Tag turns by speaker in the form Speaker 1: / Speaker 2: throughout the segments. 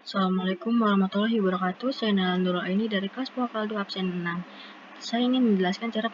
Speaker 1: Assalamualaikum warahmatullahi wabarakatuh. Saya Nala Nurul Aini dari kelas Pokal 2 absen 6. Saya ingin menjelaskan cara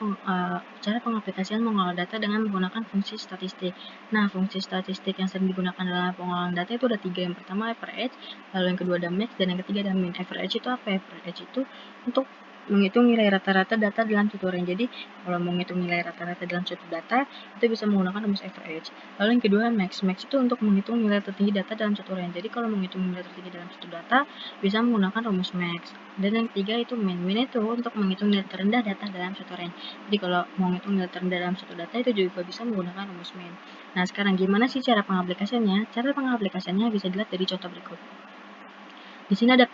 Speaker 1: pengaplikasian mengolah data dengan menggunakan fungsi statistik. Nah, fungsi statistik yang sering digunakan dalam pengolahan data itu ada 3. Yang pertama average, lalu yang kedua ada max, dan yang ketiga ada min. Average itu apa? Average itu untuk menghitung nilai rata-rata data dalam suatu range. Jadi, kalau mau menghitung nilai rata-rata dalam suatu data, itu bisa menggunakan rumus average. Lalu yang kedua max. Max itu untuk menghitung nilai tertinggi data dalam suatu range. Jadi, kalau menghitung nilai tertinggi dalam suatu data, bisa menggunakan rumus max. Dan yang ketiga itu min. Min itu untuk menghitung nilai terendah data dalam suatu range. Jadi, kalau mau menghitung nilai terendah dalam suatu data, itu juga bisa menggunakan rumus min. Nah, sekarang gimana sih cara pengaplikasiannya? Cara pengaplikasiannya bisa dilihat dari contoh berikut. Di sini ada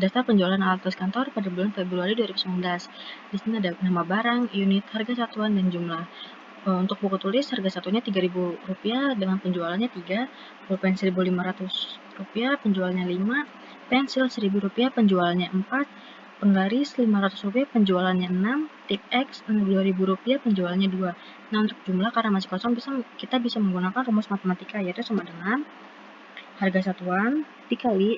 Speaker 1: daftar penjualan alat tulis kantor pada bulan Februari 2019. Di sini ada nama barang, unit, harga satuan, dan jumlah. Untuk buku tulis, harga satunya Rp3.000 dengan penjualannya 3, pulpen Rp1.500, penjualannya 5, pensil Rp1.000, penjualannya 4, penggaris Rp500, penjualannya 6, tip X Rp2.000, penjualannya 2. Nah, untuk jumlah karena masih kosong, kita bisa menggunakan rumus matematika, yaitu sama dengan harga satuan dikali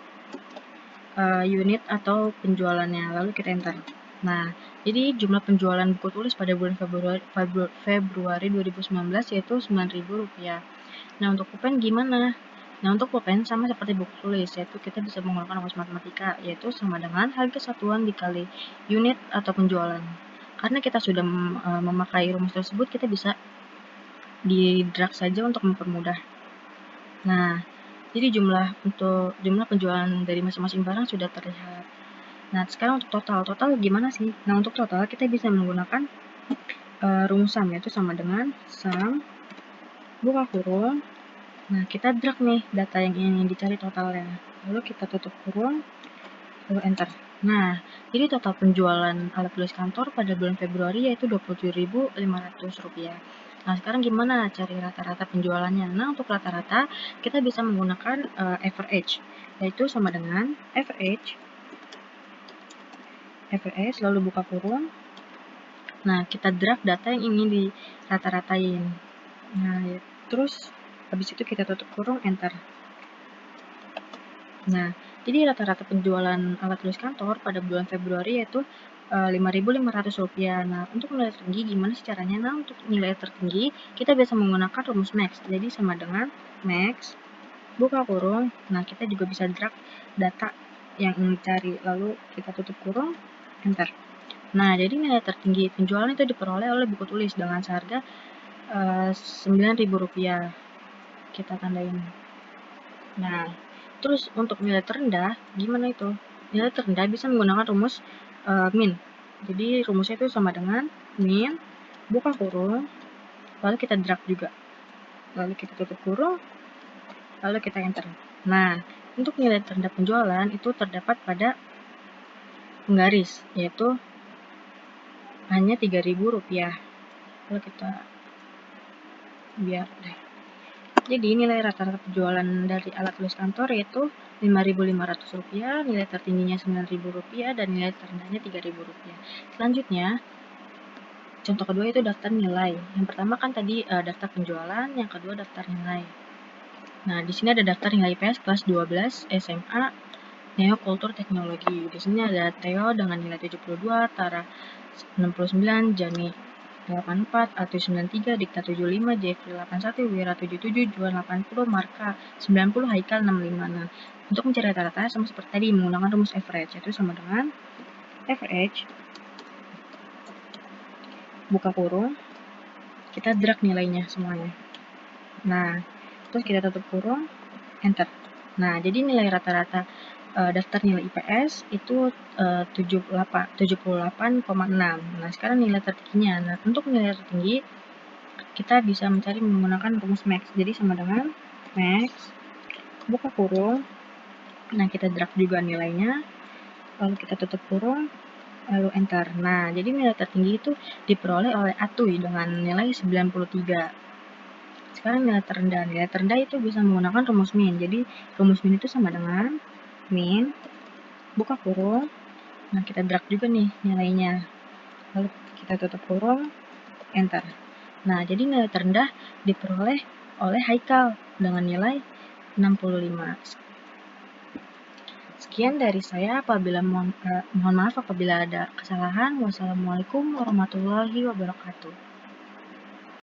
Speaker 1: unit atau penjualannya, lalu kita enter. Nah, jadi jumlah penjualan buku tulis pada bulan Februari 2019 yaitu Rp9.000. Nah, untuk pulpen gimana? Nah, untuk pulpen sama seperti buku tulis, yaitu kita bisa menggunakan rumus matematika, yaitu sama dengan harga satuan dikali unit atau penjualan. Karena kita sudah memakai rumus tersebut, kita bisa di drag saja untuk mempermudah. Nah, jadi jumlah penjualan dari masing-masing barang sudah terlihat. Nah, sekarang untuk total gimana sih? Nah, untuk total kita bisa menggunakan rumus sum, yaitu sama dengan sum buka kurung. Nah, kita drag nih data yang ingin dicari totalnya. Lalu kita tutup kurung, lalu enter. Nah, jadi total penjualan alat tulis kantor pada bulan Februari yaitu Rp27.500. Nah, sekarang gimana cari rata-rata penjualannya? Nah, untuk rata-rata kita bisa menggunakan average, yaitu sama dengan average lalu buka kurung. Nah, kita drag data yang ingin di rata-ratain. Nah, terus habis itu kita tutup kurung, enter. Nah, jadi rata-rata penjualan alat tulis kantor pada bulan Februari yaitu Rp5.500. Nah, untuk nilai tertinggi gimana sih caranya? Nah, untuk nilai tertinggi kita bisa menggunakan rumus max. Jadi sama dengan max buka kurung. Nah, kita juga bisa drag data yang ingin dicari, lalu kita tutup kurung, enter. Nah, jadi nilai tertinggi penjualan itu diperoleh oleh buku tulis dengan seharga Rp9.000. Kita tandain. Nah, terus untuk nilai terendah, gimana itu? Nilai terendah bisa menggunakan rumus min. Jadi rumusnya itu sama dengan min, buka kurung, lalu kita drag juga. Lalu kita tutup kurung, lalu kita enter. Nah, untuk nilai terendah penjualan itu terdapat pada penggaris, yaitu hanya Rp3.000. Lalu kita biar deh. Jadi nilai rata-rata penjualan dari alat tulis kantor yaitu Rp5.500, nilai tertingginya Rp9.000, dan nilai terendahnya Rp3.000. Selanjutnya, contoh kedua itu daftar nilai. Yang pertama kan tadi daftar penjualan, yang kedua daftar nilai. Nah, di sini ada daftar nilai IPS kelas 12 SMA Neo Kultur Teknologi. Di sini ada Theo dengan nilai 72, Tara 69, Jani 84, Atu 93, Dikta 75, Jeffrey 81, Wira 77, Juan 80, Marka 90, Haikal 65. Nah, untuk mencari rata-rata sama seperti tadi menggunakan rumus average, yaitu sama dengan average buka kurung, kita drag nilainya semuanya. Nah, terus kita tutup kurung, enter. Nah, jadi nilai rata-rata daftar nilai IPS itu 78,6. Nah, sekarang nilai tertingginya. Nah, untuk nilai tertinggi kita bisa mencari menggunakan rumus max. Jadi sama dengan max buka kurung. Nah, kita drag juga nilainya. Lalu kita tutup kurung, lalu enter. Nah, jadi nilai tertinggi itu diperoleh oleh Atuy dengan nilai 93. Sekarang nilai terendah. Nilai terendah itu bisa menggunakan rumus min. Jadi rumus min itu sama dengan min buka kurung. Nah, kita drag juga nih nilainya. Lalu kita tutup kurung, enter. Nah, jadi nilai terendah diperoleh oleh Haikal dengan nilai 65. Sekian dari saya, mohon maaf apabila ada kesalahan. Wassalamualaikum warahmatullahi wabarakatuh.